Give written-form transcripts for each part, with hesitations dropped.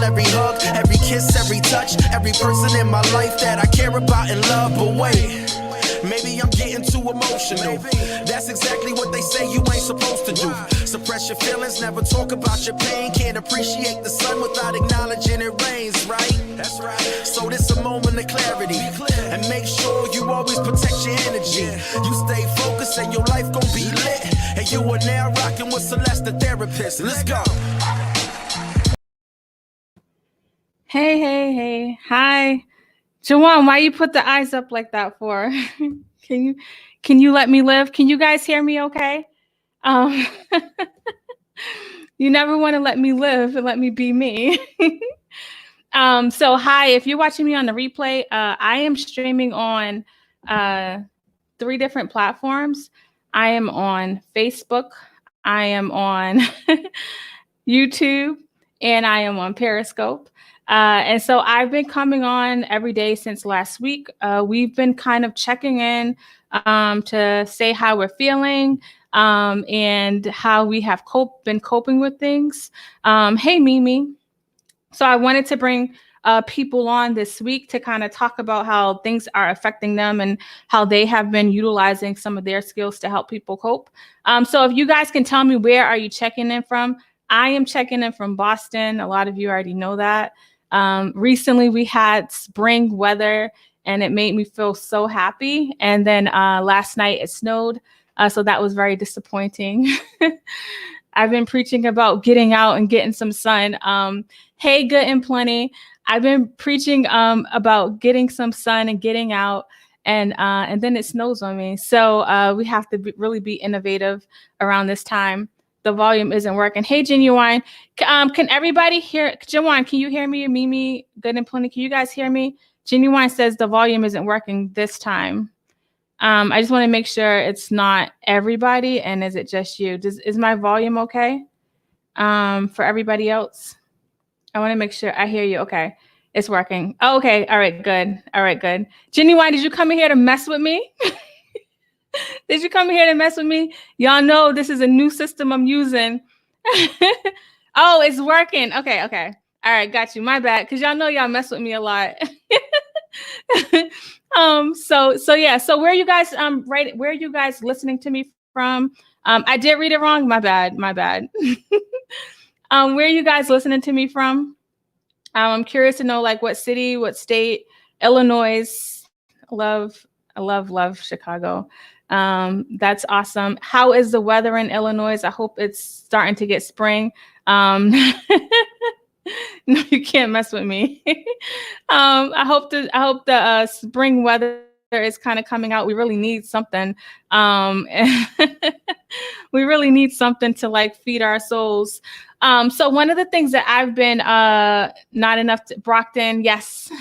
every hug, every kiss, every touch, every person in my life that I care about and love. But wait, maybe I'm getting too emotional. That's exactly what they say you ain't supposed to do. Suppress your feelings, never talk about your pain. Can't appreciate the sun without acknowledging it rains, right? That's right. So this a moment of clarity. And make sure you always protect your energy. You stay focused and your life gon' be lit. And you are now rocking with Celeste the Therapist. Let's go. Hey. Hi. Jawan, why you put the eyes up like that for? Can you let me live? Can you guys hear me okay? You never want to let me live and let me be me. So hi, if you're watching me on the replay, I am streaming on 3 different platforms. I am on Facebook, I am on YouTube, and I am on Periscope. And so I've been coming on every day since last week. We've been kind of checking in to say how we're feeling and how we have been coping with things. Hey, Mimi. So I wanted to bring people on this week to kind of talk about how things are affecting them and how they have been utilizing some of their skills to help people cope. So if you guys can tell me, where are you checking in from? I am checking in from Boston. A lot of you already know that. Recently, we had spring weather and it made me feel so happy. And then last night it snowed. So that was very disappointing. I've been preaching about getting out and getting some sun. Hey, good and plenty. I've been preaching about getting some sun and getting out, and then it snows on me. So we have to really be innovative around this time. The volume isn't working. Hey, Genuine, can everybody hear? Genuine, can you hear me? Mimi, good and plenty, can you guys hear me? Genuine says the volume isn't working this time. I just want to make sure it's not everybody, and is it just you? Is my volume okay? For everybody else? I want to make sure I hear you. Okay, it's working. Oh, okay, all right, good. All right, good. Genuine, did you come in here to mess with me? Did you come here to mess with me? Y'all know this is a new system I'm using. Oh, it's working. Okay. All right, got you. My bad, because y'all know y'all mess with me a lot. So yeah. So where are you guys where are you guys listening to me from? I did read it wrong. My bad. Where are you guys listening to me from? I'm curious to know, like, what city, what state. Illinois. I love Chicago. That's awesome. How is the weather in Illinois? I hope it's starting to get spring. No, you can't mess with me. I hope the spring weather is kind of coming out. We really need something. We really need something to like feed our souls. So one of the things that I've been not enough to Brockton, yes,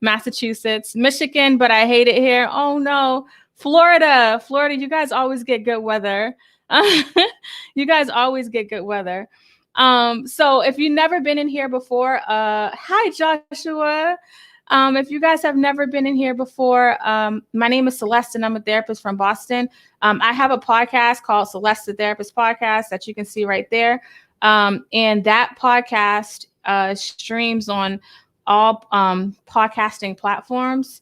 Massachusetts, Michigan, but I hate it here. Oh no, Florida, you guys always get good weather. You guys always get good weather. So if you've never been in here before, hi Joshua. If you guys have never been in here before, my name is Celeste and I'm a therapist from Boston. I have a podcast called Celeste the Therapist Podcast that you can see right there. And that podcast streams on all podcasting platforms.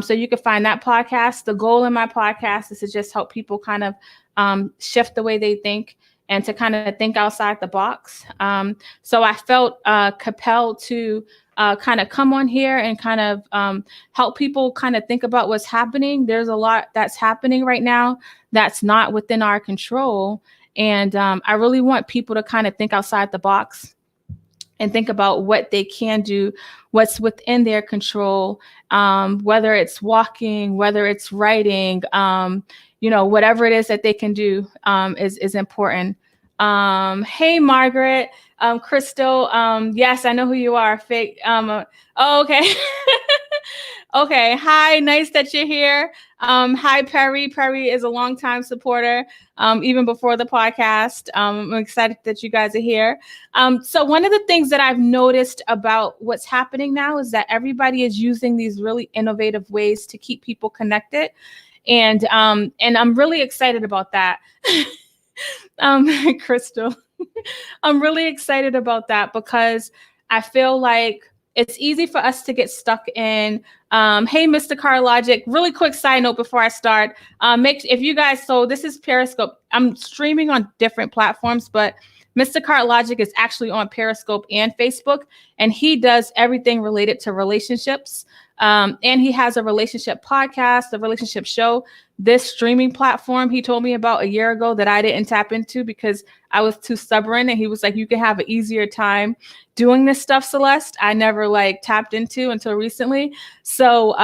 So you can find that podcast. The goal in my podcast is to just help people kind of shift the way they think and to kind of think outside the box. So I felt compelled to kind of come on here and kind of help people kind of think about what's happening. There's a lot that's happening right now that's not within our control. And I really want people to kind of think outside the box and think about what they can do, what's within their control, whether it's walking, whether it's writing, whatever it is that they can do is important. Hey, Margaret, Crystal. Yes, I know who you are. Fake. Okay. Okay. Hi. Nice that you're here. Hi, Perry. Perry is a longtime supporter, even before the podcast. I'm excited that you guys are here. So one of the things that I've noticed about what's happening now is that everybody is using these really innovative ways to keep people connected. And I'm really excited about that. Crystal, I'm really excited about that because I feel like it's easy for us to get stuck in, hey, Mr. Car Logic, really quick side note before I start, if you guys, so this is Periscope. I'm streaming on different platforms, but Mr. Car Logic is actually on Periscope and Facebook, and he does everything related to relationships. And he has a relationship podcast, a relationship show. This streaming platform he told me about a year ago that I didn't tap into because I was too stubborn. And he was like, you can have an easier time doing this stuff, Celeste. I never like tapped into until recently. So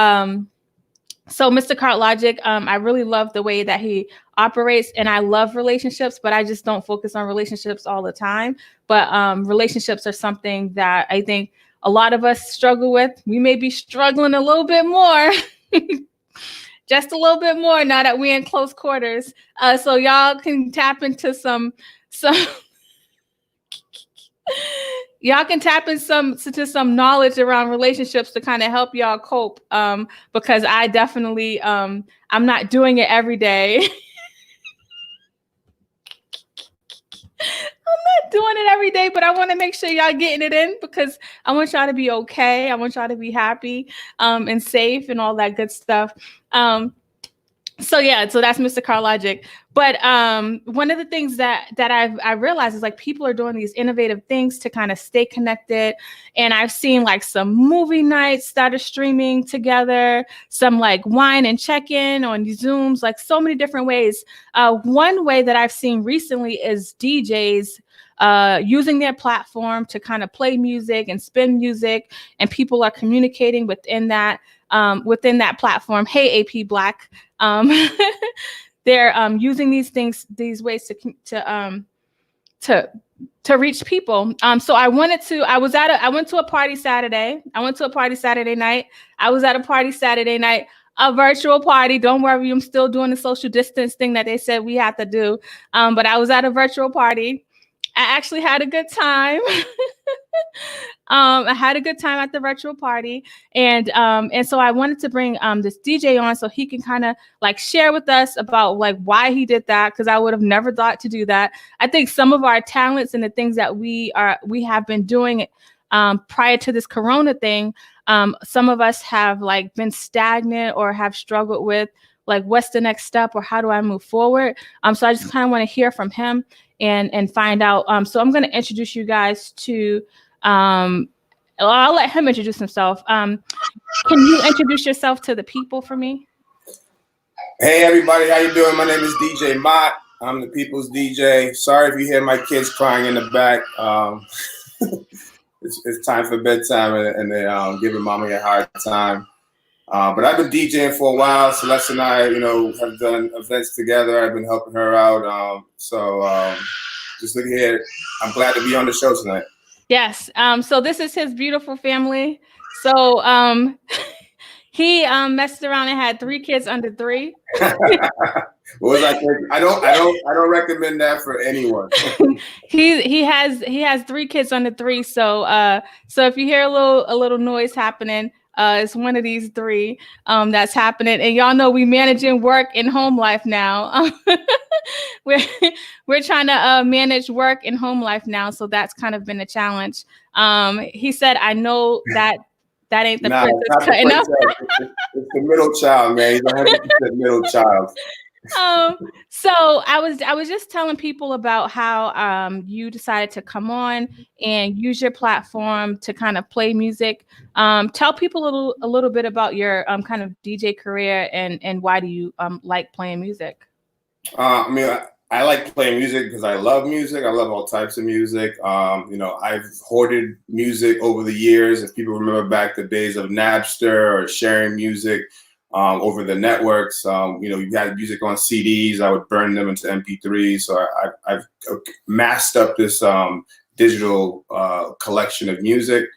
Mr. Cart Logic, I really love the way that he operates, and I love relationships, but I just don't focus on relationships all the time. But relationships are something that I think a lot of us struggle with. We may be struggling a little bit more, just a little bit more now that we're in close quarters. So y'all can tap into some y'all can tap into some knowledge around relationships to kind of help y'all cope. Because I definitely I'm not doing it every day. I'm not doing it every day, but I want to make sure y'all getting it in because I want y'all to be okay. I want y'all to be happy and safe and all that good stuff. So that's Mr. Car Logic. But one of the things that I realized is like people are doing these innovative things to kind of stay connected. And I've seen like some movie nights that are streaming together, some like wine and check-in on Zooms, like so many different ways. One way that I've seen recently is DJs using their platform to kind of play music and spin music, and people are communicating within that platform. Hey, AP Black. They're using these ways to reach people. So I went to a party Saturday. I went to a party Saturday night. I was at a party Saturday night, a virtual party. Don't worry, I'm still doing the social distance thing that they said we have to do. But I was at a virtual party. I actually had a good time. I had a good time at the virtual party, and so I wanted to bring this DJ on so he can kind of like share with us about like why he did that, because I would have never thought to do that. I think some of our talents and the things that we have been doing prior to this Corona thing, some of us have like been stagnant or have struggled with like what's the next step or how do I move forward. So I just kind of want to hear from him and find out. So I'm going to introduce you guys to. I'll let him introduce himself. Can you introduce yourself to the people for me? Hey everybody, how you doing? My name is DJ Mott. I'm the people's DJ. Sorry if you hear my kids crying in the back. It's time for bedtime and they're giving mommy a hard time. But I've been DJing for a while. Celeste and I, have done events together. I've been helping her out. Just look here. I'm glad to be on the show tonight. Yes. So this is his beautiful family. So he messed around and had 3 kids under 3. What was I thinking? I don't recommend that for anyone. he has 3 kids under 3. So if you hear a little noise happening, it's one of these 3 that's happening. And y'all know we managing work and home life now. We're trying to manage work and home life now, so that's kind of been a challenge. He said, "I know that ain't the princess cutting up." It's the middle child, man. He's 100% middle child. So I was just telling people about how you decided to come on and use your platform to kind of play music. Tell people a little bit about your kind of DJ career and why do you like playing music? I like playing music because I love music. I love all types of music. I've hoarded music over the years. If people remember back the days of Napster or sharing music over the networks, you had music on CDs. I would burn them into MP3s. So I've massed up this digital collection of music.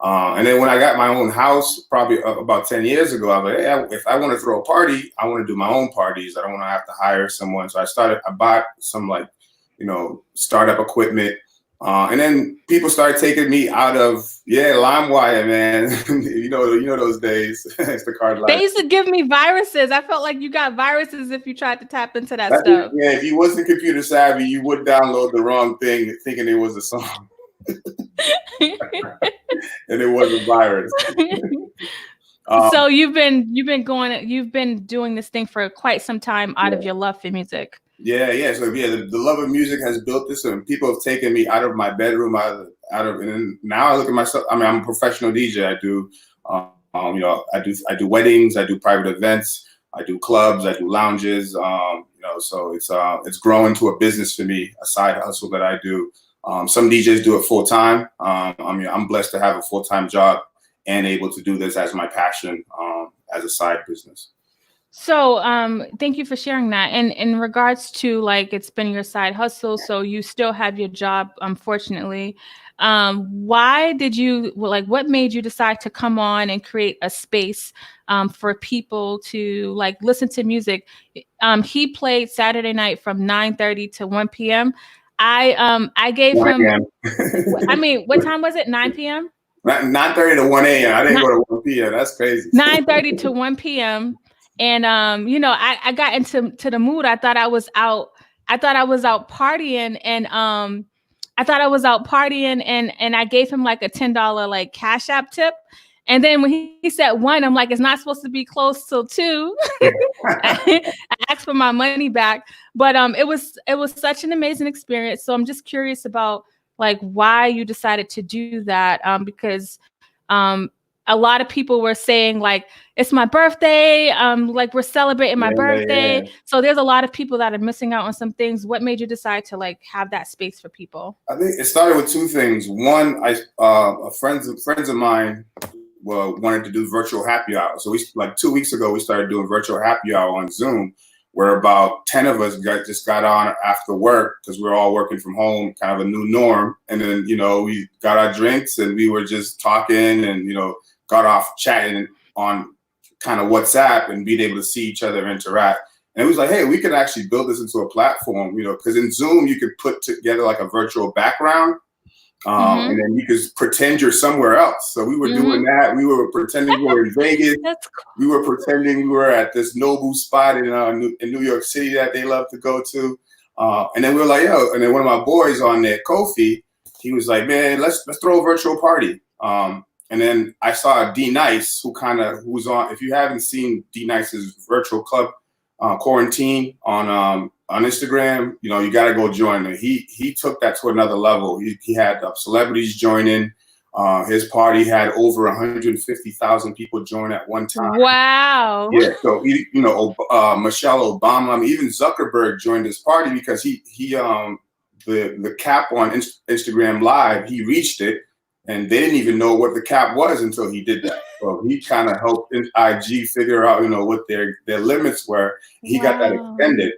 And then when I got my own house, probably about 10 years ago, I was like, hey, if I want to throw a party, I want to do my own parties. I don't want to have to hire someone. So I bought some startup equipment. And then people started taking me out of, LimeWire, man. you know those days. It's the card line. They used to give me viruses. I felt like you got viruses if you tried to tap into that stuff. Yeah, if you wasn't computer savvy, you would download the wrong thing thinking it was a song. And it was a virus. So you've been doing this thing for quite some time out of your love for music. Yeah. So the love of music has built this, and people have taken me out of my bedroom, and then now I look at myself. I mean, I'm a professional DJ. I do, I do weddings, I do private events, I do clubs, I do lounges. So it's grown to a business for me, a side hustle that I do. Some DJs do it full time. I'm blessed to have a full-time job and able to do this as my passion, as a side business. So thank you for sharing that. And in regards to like, it's been your side hustle, so you still have your job, unfortunately. What made you decide to come on and create a space for people to like listen to music? He played Saturday night from 9:30 to 1 p.m. I gave him, I mean, what time was it? 9 p.m.? 9:30 to 1 a.m. I didn't go to 1 p.m. That's crazy. 9:30 to 1 p.m. And I got into the mood. I thought I was out partying, and and I gave him like a $10 like Cash App tip. And then when he said 1, I'm like, it's not supposed to be close till 2. I asked for my money back. But it was such an amazing experience. So I'm just curious about like why you decided to do that. Because a lot of people were saying like, it's my birthday. Like we're celebrating my birthday. Yeah. So there's a lot of people that are missing out on some things. What made you decide to like have that space for people? I think it started with 2 things. One, friends of mine wanted to do virtual happy hour. So 2 weeks ago, we started doing virtual happy hour on Zoom, where about 10 of us just got on after work because we were all working from home, kind of a new norm. And then, we got our drinks and we were just talking and, got off chatting on kind of WhatsApp and being able to see each other interact. And it was like, hey, we could actually build this into a platform, because in Zoom, you could put together like a virtual background. And then you could pretend you're somewhere else. So we were doing that. We were pretending we were in Vegas. That's cool. We were pretending we were at this Nobu spot in New York City that they love to go to. And then we were like, yo, and then one of my boys on there, Kofi, he was like, man, let's throw a virtual party. And then I saw D Nice, who's on. If you haven't seen D Nice's virtual club quarantine on Instagram, you got to go join him. He took that to another level. He had celebrities joining. His party had over 150,000 people join at one time. Wow. Yeah. So Michelle Obama, I mean, even Zuckerberg joined this party because the cap on Instagram Live, he reached it. And they didn't even know what the cap was until he did that. So he kind of helped IG figure out, what their limits were. He got that extended.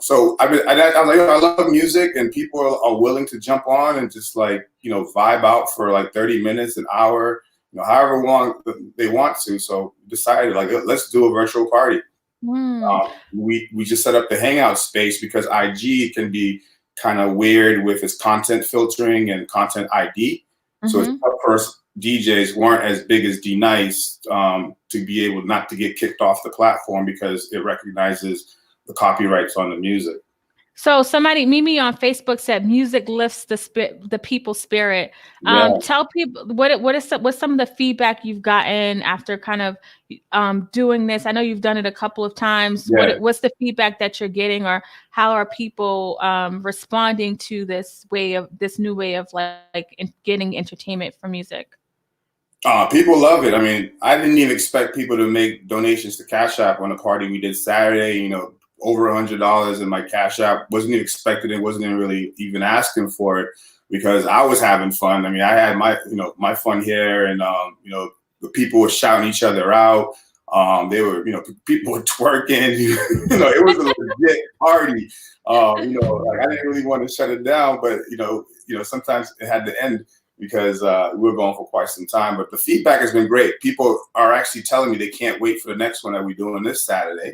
So I was like, I love music, and people are willing to jump on and just like, vibe out for like 30 minutes, an hour, however long they want to. So decided like, let's do a virtual party. We just set up the hangout space because IG can be kind of weird with its content filtering and content ID. So it's tough for DJs weren't as big as D Nice to be able not to get kicked off the platform because it recognizes the copyrights on the music. So Mimi on Facebook said music lifts the people's spirit. Tell people what's some of the feedback you've gotten after kind of doing this. I know you've done it a couple of times. Yeah. What's the feedback that you're getting, or how are people responding to this new way of like getting entertainment from music? People love it. I mean, I didn't even expect people to make donations to Cash App on the party we did Saturday. Over $100 in my Cash App. Wasn't even expected it. Wasn't really even asking for it because I was having fun. I mean, I had my fun here, and the people were shouting each other out. They were, people were twerking. It was a legit party. Like I didn't really want to shut it down, but sometimes it had to end because we were going for quite some time. But the feedback has been great. People are actually telling me they can't wait for the next one that we're doing this Saturday.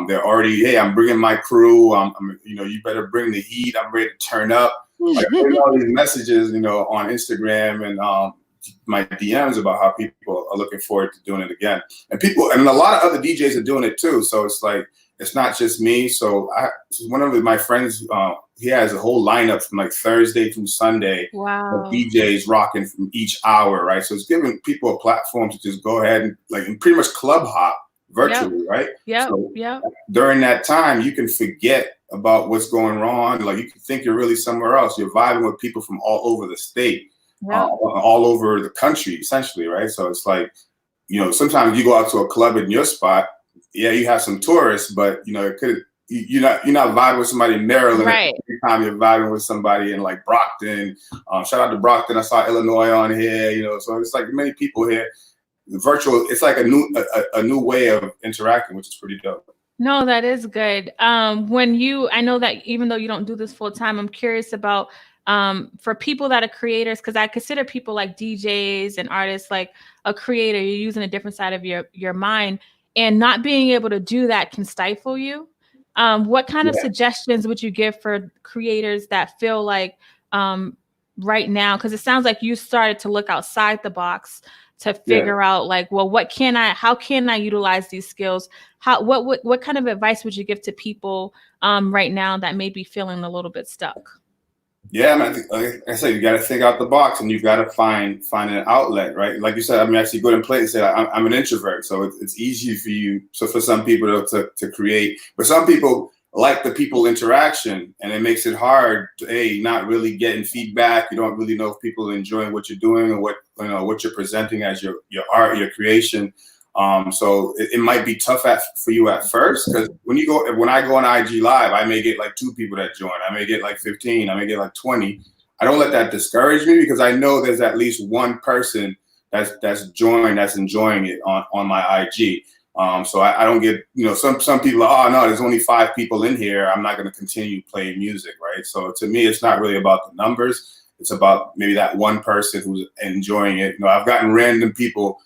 They're already, hey, I'm bringing my crew. You better bring the heat. I'm ready to turn up. Like, I'm getting all these messages, on Instagram and my DMs about how people are looking forward to doing it again. And a lot of other DJs are doing it too. So it's like, it's not just me. So one of my friends he has a whole lineup from like Thursday through Sunday. Wow. Of DJs rocking from each hour, right? So it's giving people a platform to just go ahead and pretty much club hop virtually, right? So during that time, you can forget about what's going on. Like you can think you're really somewhere else. You're vibing with people from all over the state, all over the country, essentially, right? So it's like, you know, sometimes you go out to a club in your spot. Yeah, you have some tourists, but you know, it could. You're not vibing with somebody in Maryland right. at the same time you're vibing with somebody in like Brockton. Shout out to Brockton. I saw Illinois on here, you know, so it's like many people here. The virtual, it's like a new way of interacting, which is pretty dope. No, that is good. I know that even though you don't do this full time, I'm curious about for people that are creators, because I consider people like DJs and artists like a creator. You're using a different side of your mind, and not being able to do that can stifle you. What kind of suggestions would you give for creators that feel like right now, because it sounds like you started to look outside the box to figure out like, well, how can I utilize these skills? What kind of advice would you give to people right now that may be feeling a little bit stuck? Yeah, man, like I said, you got to think out the box, and you've got to find an outlet, right? Like you said, I mean, actually go and play and say, I'm an introvert, so it's easy for you. So for some people to create, but some people like the people interaction, and it makes it hard to not really getting feedback. You don't really know if people are enjoying what you're doing or what you're presenting as your art, your creation. So it might be tough for you at first, because when I go on IG Live, I may get like 2 people that join. I may get like 15. I may get like 20. I don't let that discourage me, because I know there's at least one person that's enjoying it on my IG. So I don't get, some people are, oh no, there's only 5 people in here, I'm not going to continue playing music, right? So to me, it's not really about the numbers. It's about maybe that one person who's enjoying it. I've gotten random people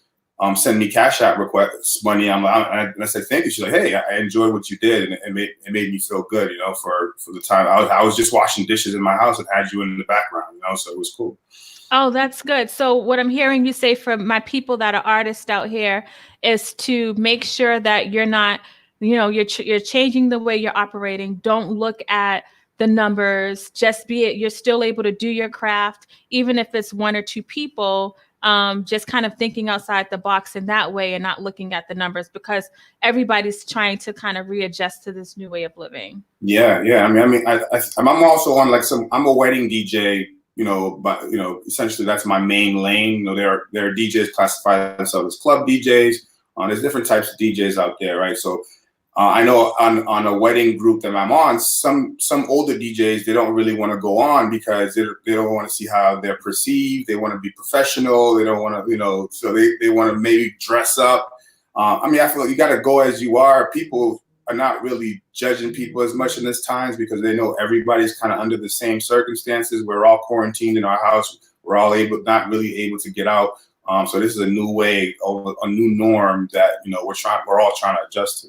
send me Cash App requests money. And I said, thank you. She's like, hey, I enjoyed what you did. And it made me feel good, for the time. I was just washing dishes in my house and had you in the background, so it was cool. Oh, that's good. So what I'm hearing you say from my people that are artists out here is to make sure that you're not, you're changing the way you're operating. Don't look at the numbers, you're still able to do your craft, even if it's 1 or 2 people. Just kind of thinking outside the box in that way and not looking at the numbers, because everybody's trying to kind of readjust to this new way of living. Yeah. I mean, I'm also on I'm a wedding DJ, but essentially that's my main lane. There are DJs classify themselves as club DJs. There's different types of DJs out there, right? So I know on a wedding group that I'm on, some older DJs, they don't really want to go on because they don't want to see how they're perceived. They want to be professional. They don't want to, so they want to maybe dress up. I feel like you got to go as you are. People are not really judging people as much in this times, because they know everybody's kind of under the same circumstances. We're all quarantined in our house. We're all not really able to get out. So this is a new way, a new norm that, we're all trying to adjust to.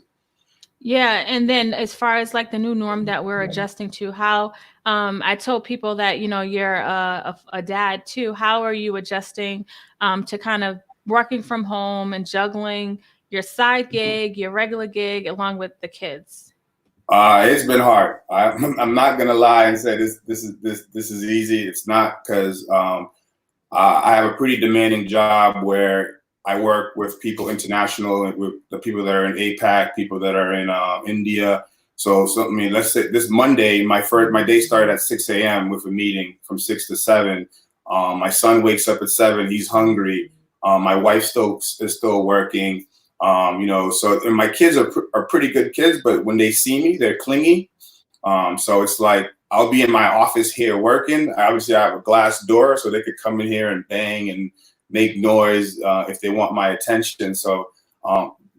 Yeah. And then as far as like the new norm that we're adjusting to, how I told people that, you're a dad too. How are you adjusting to kind of working from home and juggling your side gig, your regular gig, along with the kids? It's been hard. I'm not going to lie and say this is easy. It's not, because I have a pretty demanding job where I work with people international, with the people that are in APAC, people that are in India. So let's say this Monday, my day started at 6 a.m. with a meeting from 6 to 7. My son wakes up at 7. He's hungry. My wife is still working. And my kids are pretty good kids, but when they see me, they're clingy. So it's like, I'll be in my office here working. Obviously, I have a glass door, so they could come in here and bang and make noise if they want my attention. So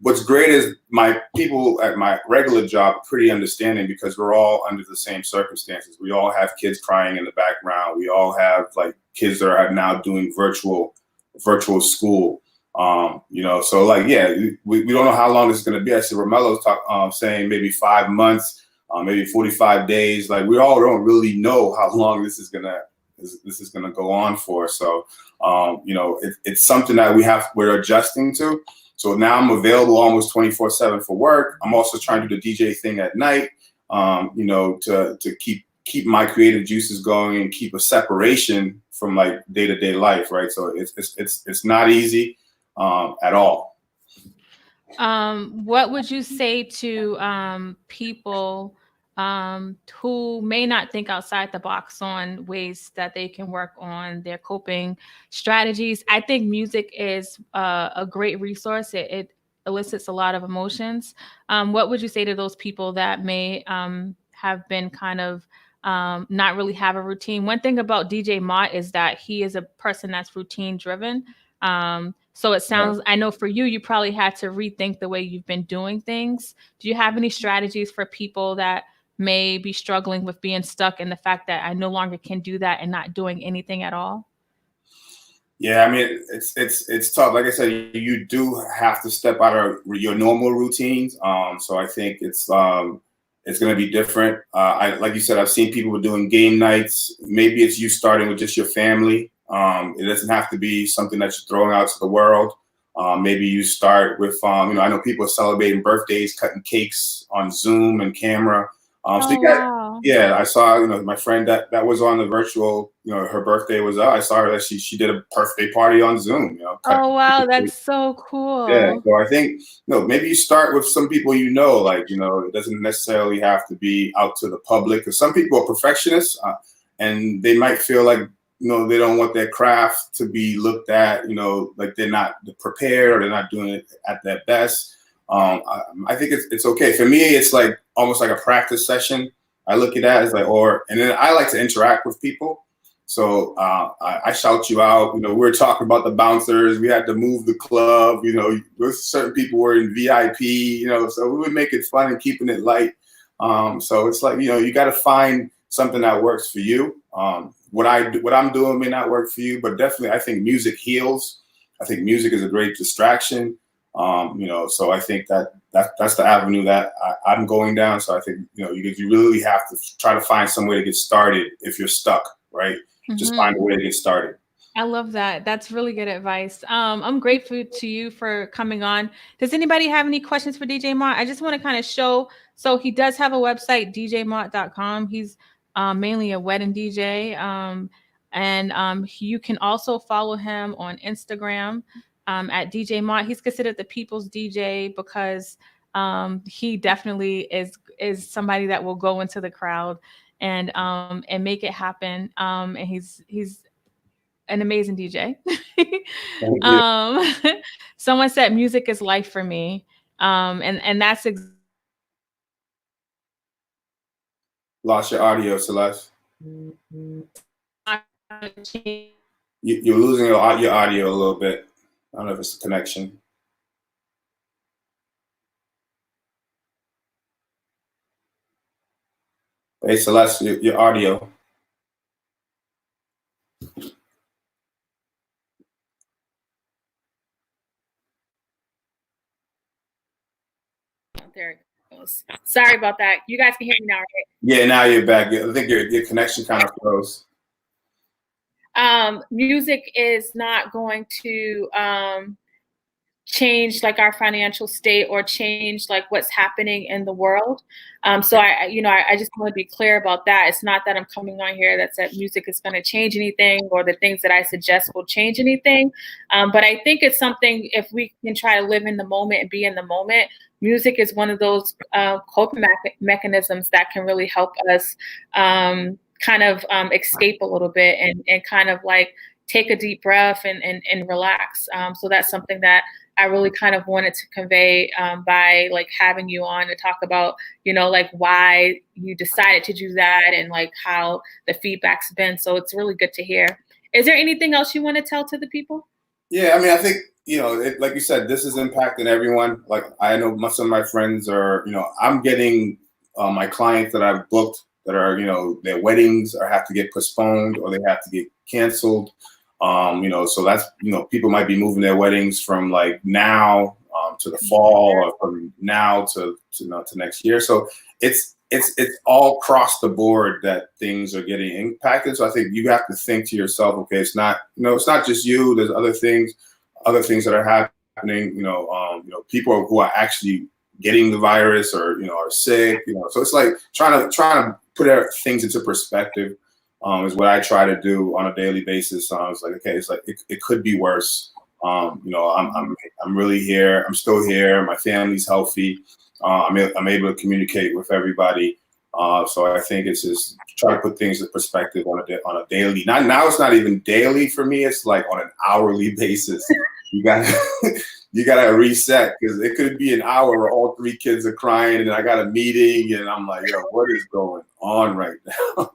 what's great is my people at my regular job are pretty understanding, because we're all under the same circumstances. We all have kids crying in the background. We all have like kids that are now doing virtual school. So like, we don't know how long this is going to be. I see Romelo's saying maybe 5 months, maybe 45 days. Like, we all don't really know how long this is gonna go on for. So it's something that we're adjusting to. So now I'm available almost 24/7 for work. I'm also trying to do the DJ thing at night, to keep keep my creative juices going and keep a separation from like day-to-day life, right? So it's not easy at all. What would you say to people who may not think outside the box on ways that they can work on their coping strategies? I think music is a great resource. It elicits a lot of emotions. What would you say to those people that may have been kind of not really have a routine? One thing about DJ Mott is that he is a person that's routine driven. So it sounds, I know for you, you probably had to rethink the way you've been doing things. Do you have any strategies for people that may be struggling with being stuck in the fact that I no longer can do that and not doing anything at all? Yeah, I mean, it's tough. Like I said, you do have to step out of your normal routines. So I think it's going to be different. Like you said, I've seen people doing game nights. Maybe it's you starting with just your family. It doesn't have to be something that you're throwing out to the world. Maybe you start with, I know people are celebrating birthdays, cutting cakes on Zoom and camera. So you got, Wow. yeah, I saw, my friend that was on the virtual, her birthday was up. I saw her that she did a birthday party on Zoom, Oh, wow. That's so cool. Yeah. So I think, maybe you start with some people, like, it doesn't necessarily have to be out to the public, because some people are perfectionists and they might feel like, they don't want their craft to be looked at, like they're not prepared or they're not doing it at their best. I think it's okay. For me, it's like almost like a practice session. I look at that as like, and then I like to interact with people. So I shout you out. We were talking about the bouncers. We had to move the club. Certain people were in VIP. So we would make it fun and keeping it light. So it's like, you got to find something that works for you. What I'm doing may not work for you, but definitely I think music heals. I think music is a great distraction. So I think that's the avenue that I'm going down. So I think, you really have to try to find some way to get started if you're stuck, right? Mm-hmm. Just find a way to get started. I love that. That's really good advice. I'm grateful to you for coming on. Does anybody have any questions for DJ Mott? I just want to kind of show. So he does have a website, djmott.com. He's mainly a wedding DJ. And you can also follow him on Instagram at DJ Mott. He's considered the people's DJ because he definitely is somebody that will go into the crowd and make it happen. And he's an amazing DJ. Someone said music is life for me. And that's lost your audio, Celeste. You're losing your audio a little bit. I don't know if it's the connection. Hey, Celeste, your audio. There it goes. Sorry about that. You guys can hear me now, right? Yeah, now you're back. I think your connection kind of froze. Music is not going to change like our financial state or change like what's happening in the world. So I just want to be clear about that. It's not that I'm coming on here that music is going to change anything or the things that I suggest will change anything. But I think it's something, if we can try to live in the moment and be in the moment, music is one of those coping mechanisms that can really help us kind of escape a little bit and kind of like take a deep breath and relax. So that's something that I really kind of wanted to convey by like having you on to talk about, like why you decided to do that and like how the feedback's been. So it's really good to hear. Is there anything else you want to tell to the people? Yeah, I mean, I think, like you said, this is impacting everyone. Like I know some of my friends are, I'm getting my clients that I've booked that are, their weddings or have to get postponed or they have to get canceled. So that's, people might be moving their weddings from like now to the fall or from now to next year. So it's all across the board that things are getting impacted. So I think you have to think to yourself, okay, it's not just you. There's other things that are happening. People who are actually getting the virus or are sick. So it's like trying to things into perspective. Is what I try to do on a daily basis. It's like, okay, it's like it could be worse. You know, I'm really here. I'm still here. My family's healthy. I'm able to communicate with everybody. So I think it's just try to put things in perspective on a daily. Now it's not even daily for me. It's like on an hourly basis. You gotta reset, because it could be an hour where all 3 kids are crying and I got a meeting and I'm like, yo, what is going on right now?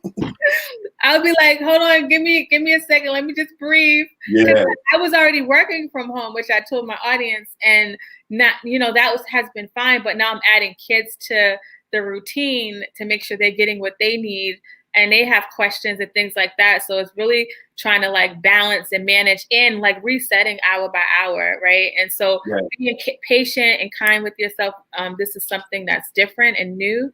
I'll be like, hold on, give me a second. Let me just breathe. Yeah. I was already working from home, which I told my audience, and not, you know, has been fine. But now I'm adding kids to the routine to make sure they're getting what they need, and they have questions and things like that. So it's really trying to like balance and manage and like resetting hour by hour, right? And so being patient and kind with yourself. This is something that's different and new.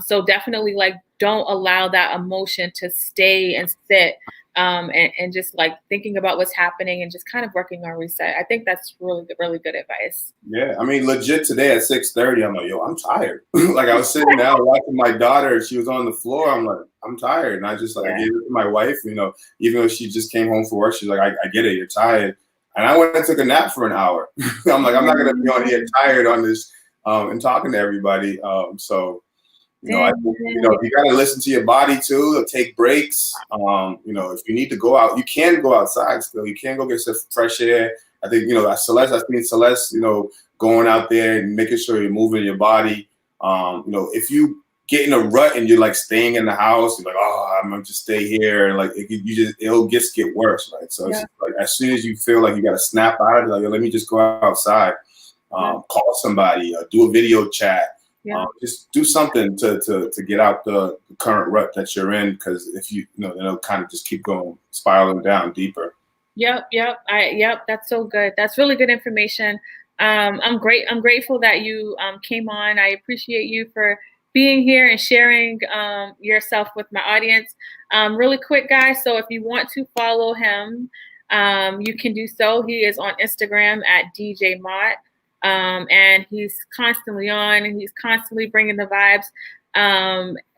So definitely like don't allow that emotion to stay and sit, and just like thinking about what's happening and just kind of working on reset. I think that's really good advice. Yeah, I mean, legit today at 6:30, I'm like, yo, I'm tired. Like I was sitting down watching my daughter. She was on the floor. I'm like, I'm tired. And I just like, I gave it to my wife, you know, even though she just came home from work, she's like, I get it, you're tired. And I went and took a nap for an hour. I'm like, I'm not going to be on here tired on this and talking to everybody. So, you know, I think, you know, you got to listen to your body too, take breaks. You know, if you need to go out, you can go outside still. You can go get some fresh air. I think, you know, I've seen Celeste, you know, going out there and making sure you're moving your body. You know, if you get in a rut and you're like staying in the house, you're like, oh, I'm going to just stay here. And like, it'll just get worse, right? So it's like, as soon as you feel like you got to snap out of it, like, let me just go outside, call somebody, do a video chat. Just do something to get out the current rut that you're in, because if you know, it'll kind of just keep going, spiraling down deeper. Yep. That's so good. That's really good information. I'm grateful that you came on. I appreciate you for being here and sharing yourself with my audience. Really quick, guys. So if you want to follow him, you can do so. He is on Instagram at DJ Mott. And he's constantly on, and he's constantly bringing the vibes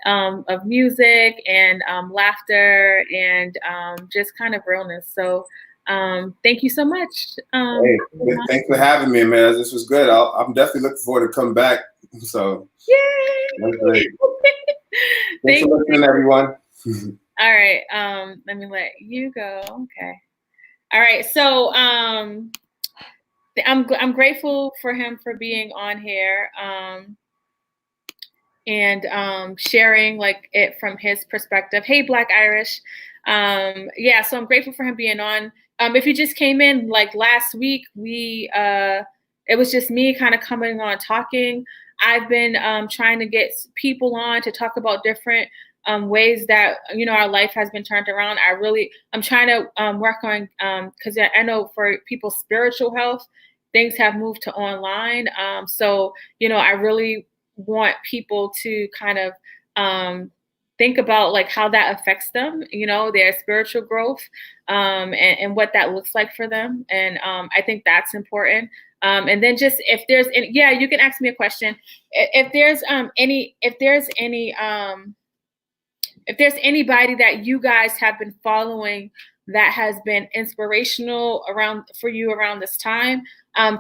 of music and laughter and just kind of realness. So thank you so much. Hey, thanks for having me, man. This was good. I'm definitely looking forward to come back. So, yay! Great. Thanks for listening, everyone. All right. Let me let you go. Okay. All right. So I'm grateful for him for being on here and sharing like it from his perspective. Hey, Black Irish. Yeah, so I'm grateful for him being on. If you just came in like last week, it was just me kind of coming on talking. I've been trying to get people on to talk about different ways that, you know, our life has been turned around. I'm trying to work on, because I know for people's spiritual health, things have moved to online. So, you know, I really want people to kind of think about like how that affects them, you know, their spiritual growth, and what that looks like for them. And I think that's important. And then just if there's any, you can ask me a question. If there's anybody that you guys have been following that has been inspirational for you around this time,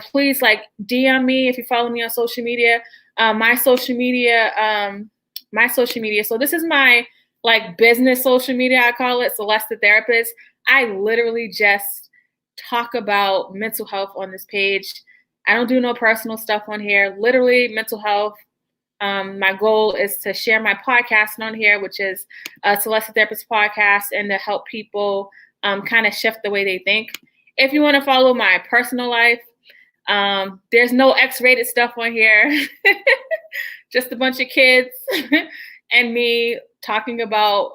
please like DM me if you follow me on social media. My social media. So this is my like business social media. I call it CelesteTheTherapist. I literally just talk about mental health on this page. I don't do no personal stuff on here. Literally mental health. My goal is to share my podcast on here, which is CelesteTheTherapist podcast, and to help people kind of shift the way they think. If you want to follow my personal life, there's no X-rated stuff on here. Just a bunch of kids and me talking about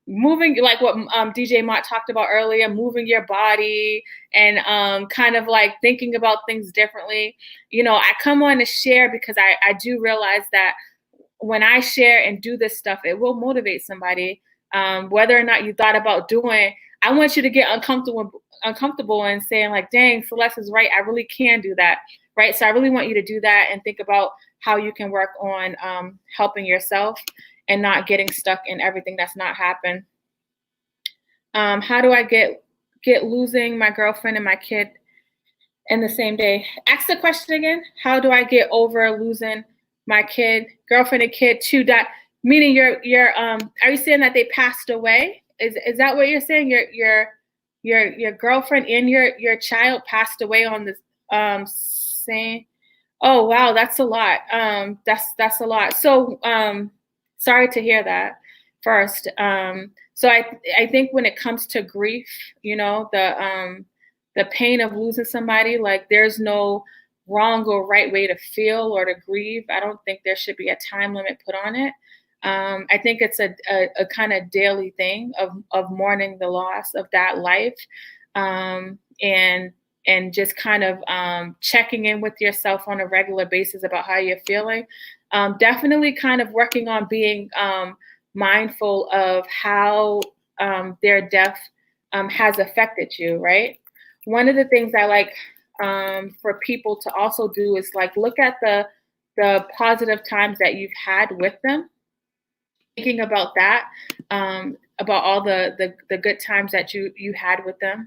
moving, like what DJ Mott talked about earlier, moving your body and kind of like thinking about things differently. You know, I come on to share because I do realize that when I share and do this stuff, it will motivate somebody. Whether or not you thought about doing, I want you to get uncomfortable and saying like, dang, Celeste is right. I really can do that. Right. So I really want you to do that and think about how you can work on helping yourself and not getting stuck in everything that's not happened. How do I get losing my girlfriend and my kid in the same day? Ask the question again. How do I get over losing my girlfriend and kid to that? Meaning are you saying that they passed away? Is that what you're saying? Your girlfriend and your child passed away on the same. Oh wow, that's a lot. That's a lot. So sorry to hear that first. So I think when it comes to grief, you know, the pain of losing somebody, like there's no wrong or right way to feel or to grieve. I don't think there should be a time limit put on it. I think it's a kind of daily thing of mourning the loss of that life, and just kind of checking in with yourself on a regular basis about how you're feeling. Definitely kind of working on being mindful of how their death has affected you, right? One of the things I like for people to also do is like look at the positive times that you've had with them. Thinking about that, about all the good times that you had with them.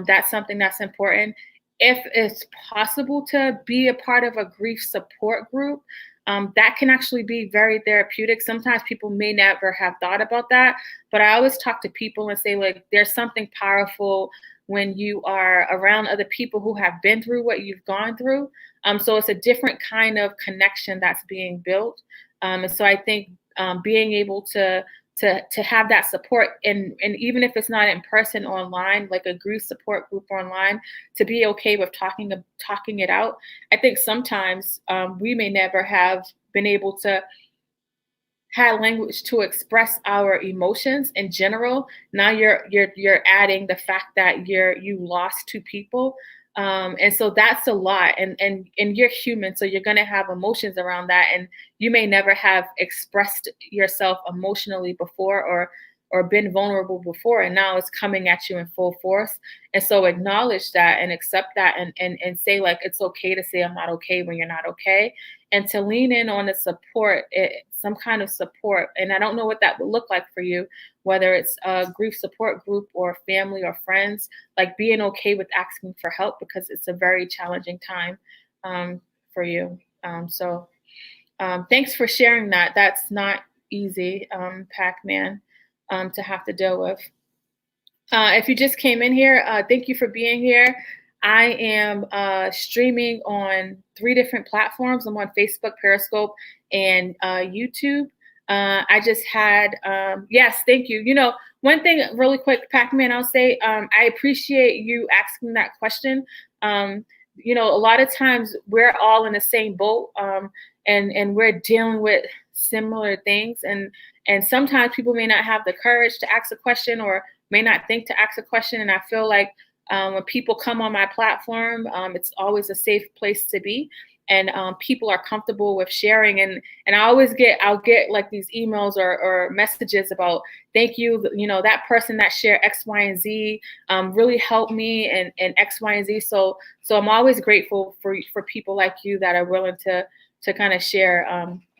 That's something that's important. If it's possible to be a part of a grief support group, that can actually be very therapeutic. Sometimes people may never have thought about that, but I always talk to people and say, like, there's something powerful when you are around other people who have been through what you've gone through. So it's a different kind of connection that's being built. And so I think being able to have that support, and even if it's not in person, online, like a grief support group online, to be okay with talking it out. I think sometimes we may never have been able to have language to express our emotions in general. Now you're adding the fact that you lost two people. And so that's a lot, and you're human, so you're going to have emotions around that, and you may never have expressed yourself emotionally before or been vulnerable before, and now it's coming at you in full force. And so acknowledge that and accept that, and say, like, it's okay to say I'm not okay when you're not okay, and to lean in on the support, some kind of support. And I don't know what that would look like for you, whether it's a grief support group or family or friends, like being okay with asking for help, because it's a very challenging time for you. So thanks for sharing that. That's not easy, Pac-Man, to have to deal with. If you just came in here, thank you for being here. I am streaming on 3 different platforms. I'm on Facebook, Periscope, and YouTube. I just had, yes, thank you. You know, one thing really quick, Pac-Man, I'll say, I appreciate you asking that question. You know, a lot of times we're all in the same boat, and we're dealing with similar things. And sometimes people may not have the courage to ask a question, or may not think to ask a question. And I feel like when people come on my platform, it's always a safe place to be. And people are comfortable with sharing. And I'll get like these emails or messages about, thank you, you know, that person that shared X, Y, and Z really helped me, and X, Y, and Z. So I'm always grateful for people like you that are willing to kind of share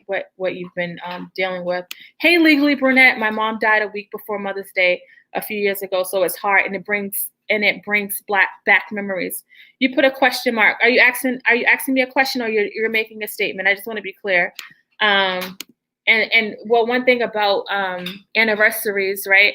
what you've been dealing with. Hey, Legally Brunette, my mom died a week before Mother's Day a few years ago, so it's hard, and it brings back memories. You put a question mark. Are you asking me a question, or you're making a statement? I just want to be clear. And well, one thing about anniversaries, right?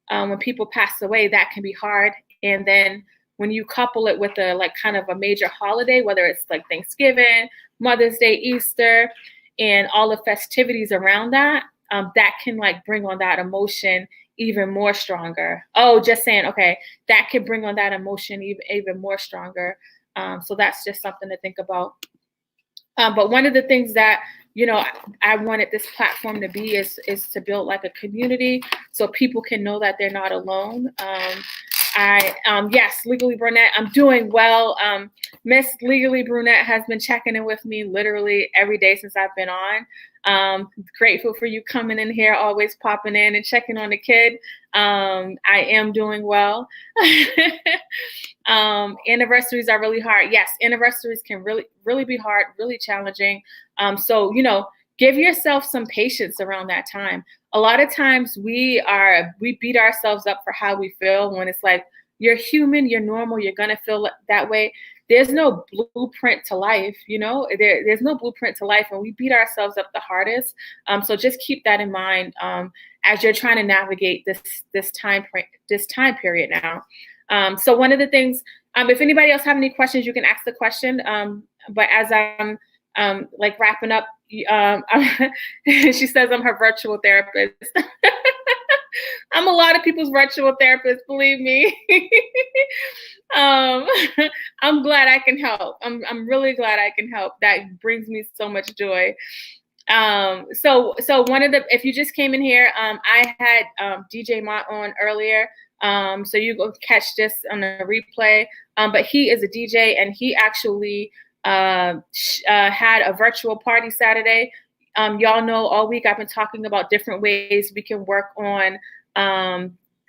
When people pass away, that can be hard. And then when you couple it with a like kind of a major holiday, whether it's like Thanksgiving, Mother's Day, Easter, and all the festivities around that, that can like bring on that emotion even more stronger. Oh, just saying, okay, that can bring on that emotion even more stronger. So that's just something to think about. But one of the things that, you know, I wanted this platform to be is to build like a community, so people can know that they're not alone. Yes, Legally Brunette, I'm doing well. Miss Legally Brunette has been checking in with me literally every day since I've been on. Grateful for you coming in here, always popping in and checking on the kid. I am doing well. Anniversaries are really hard. Yes, anniversaries can really be hard, really challenging. So, give yourself some patience around that time. A lot of times we beat ourselves up for how we feel when it's like, you're human, you're normal, you're going to feel that way. There's no blueprint to life, there's no blueprint to life, and we beat ourselves up the hardest. So just keep that in mind as you're trying to navigate this time period now. So one of the things, if anybody else have any questions, you can ask the question. But as I'm wrapping up, she says I'm her virtual therapist. I'm a lot of people's virtual therapist, believe me. I'm glad I can help. I'm really glad I can help. That brings me so much joy. So if you just came in here, I had DJ Mott on earlier. So you go catch this on the replay. But he is a DJ, and he actually had a virtual party Saturday. Y'all know all week I've been talking about different ways we can work on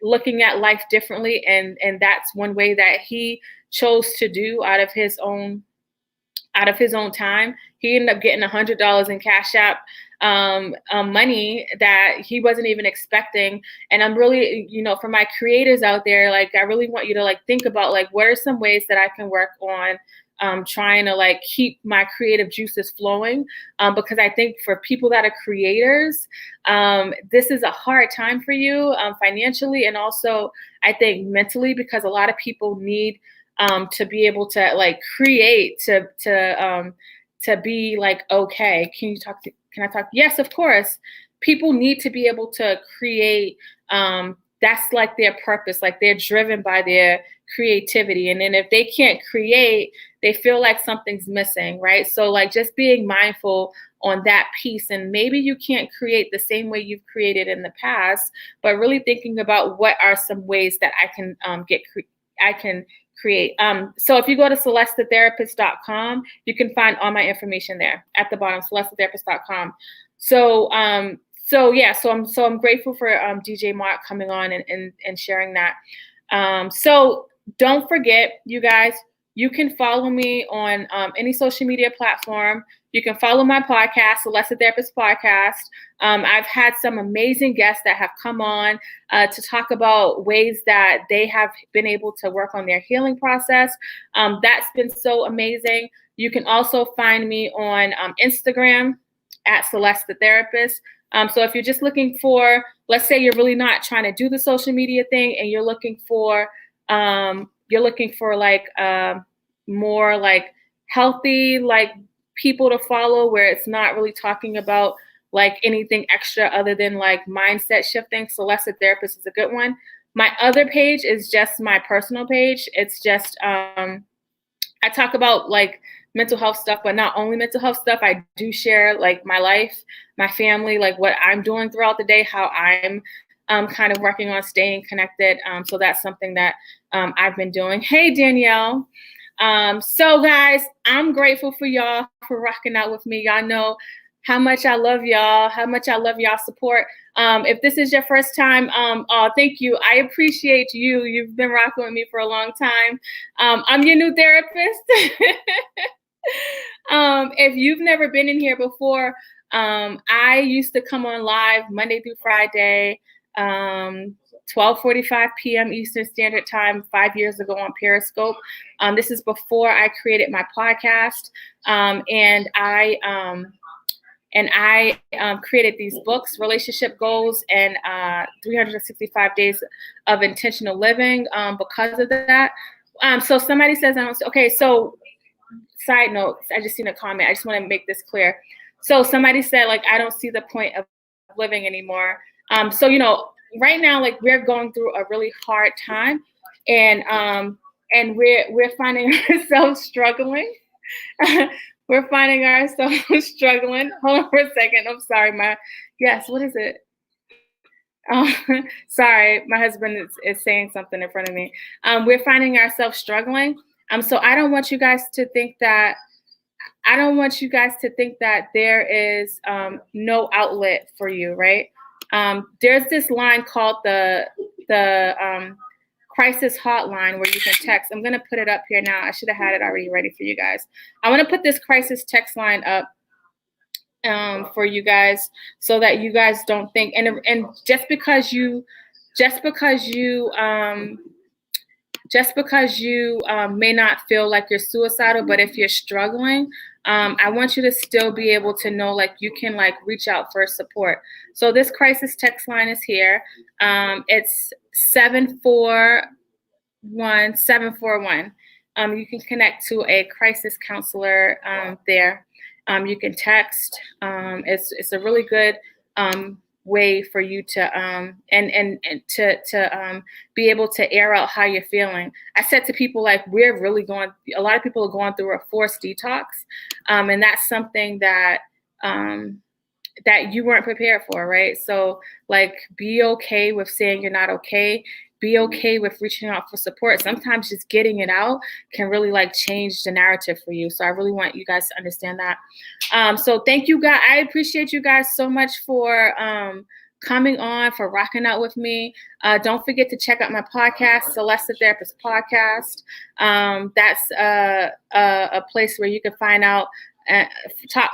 looking at life differently, and that's one way that he chose to do out of his own time. He ended up getting $100 in Cash App money that he wasn't even expecting. And I'm really, for my creators out there, I really want you to think about what are some ways that I can work on trying to keep my creative juices flowing, because I think for people that are creators, this is a hard time for you financially, and also I think mentally, because a lot of people need to be able to create to be okay. Can I talk? Yes, of course. People need to be able to create. That's their purpose. They're driven by their creativity. And then if they can't create, they feel like something's missing, right? So just being mindful on that piece. And maybe you can't create the same way you've created in the past, but really thinking about what are some ways that I can create. So if you go to CelesteTheTherapist.com, you can find all my information there at the bottom, CelesteTheTherapist.com. So I'm grateful for DJ Mark coming on and sharing that. So don't forget, you guys, you can follow me on any social media platform. You can follow my podcast, Celeste the Therapist Podcast. I've had some amazing guests that have come on to talk about ways that they have been able to work on their healing process. That's been so amazing. You can also find me on Instagram at Celeste the Therapist. So if you're just looking for, let's say you're really not trying to do the social media thing, and you're looking for more healthy people to follow, where it's not really talking about anything extra other than mindset shifting, Celeste the Therapist is a good one. My other page is just my personal page. It's just I talk about mental health stuff, but not only mental health stuff. I do share my life, my family, what I'm doing throughout the day, how I'm kind of working on staying connected. So that's something that I've been doing. Hey, Danielle. So guys, I'm grateful for y'all for rocking out with me. Y'all know how much I love y'all, how much I love y'all support. If this is your first time, thank you. I appreciate you. You've been rocking with me for a long time. I'm your new therapist. If you've never been in here before, I used to come on live Monday through Friday, 12:45 p.m. Eastern Standard Time 5 years ago on Periscope. This is before I created my podcast, and I created these books, Relationship Goals and 365 Days of Intentional Living because of that. So somebody says, okay, so side note, I just seen a comment. I just want to make this clear. So somebody said, I don't see the point of living anymore. So, right now, we're going through a really hard time, and we're finding ourselves struggling. We're finding ourselves struggling. Hold on for a second. I'm sorry. What is it? Sorry, my husband is saying something in front of me. We're finding ourselves struggling. So I don't want you guys to think that there is no outlet for you, right? There's this line called the the crisis hotline where you can text. I'm going to put it up here now. I should have had it already ready for you guys. I want to put this crisis text line up for you guys so that you guys don't think, and just because you may not feel like you're suicidal, but if you're struggling, I want you to still be able to know, like, you can like reach out for support. So this crisis text line is here. It's 741-741. You can connect to a crisis counselor there. You can text. It's a really good way for you to be able to air out how you're feeling. I said to people, like, a lot of people are going through a forced detox, and that's something that that you weren't prepared for, right? So, like, be okay with saying you're not okay. Be okay with reaching out for support. Sometimes just getting it out can really like change the narrative for you. So I really want you guys to understand that. So thank you guys. I appreciate you guys so much for coming on, for rocking out with me. Don't forget to check out my podcast, Celeste the Therapist Podcast. That's a place where you can find out,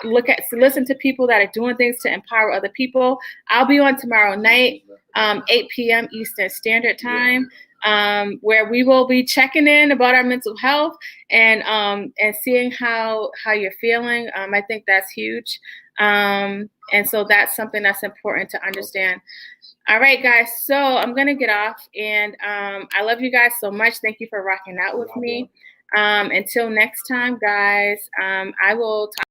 listen to people that are doing things to empower other people. I'll be on tomorrow night, 8 p.m. Eastern Standard Time, where we will be checking in about our mental health and seeing how you're feeling. I think that's huge. And so that's something that's important to understand. All right, guys. So I'm going to get off, and I love you guys so much. Thank you for rocking out with me. Until next time, guys, I will talk.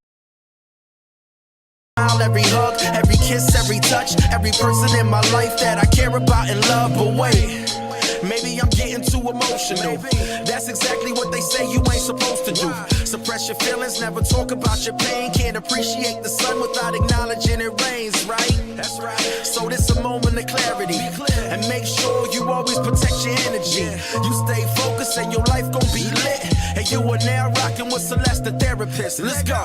Every hug, every kiss, every touch, every person in my life that I care about and love. But wait, maybe I'm getting too emotional. That's exactly what they say you ain't supposed to do. Suppress your feelings, never talk about your pain. Can't appreciate the sun without acknowledging it rains, right? That's right. So this a moment of clarity, and make sure you always protect your energy. You stay focused and your life gon' be lit. And you are now rocking with Celeste the Therapist. Let's go.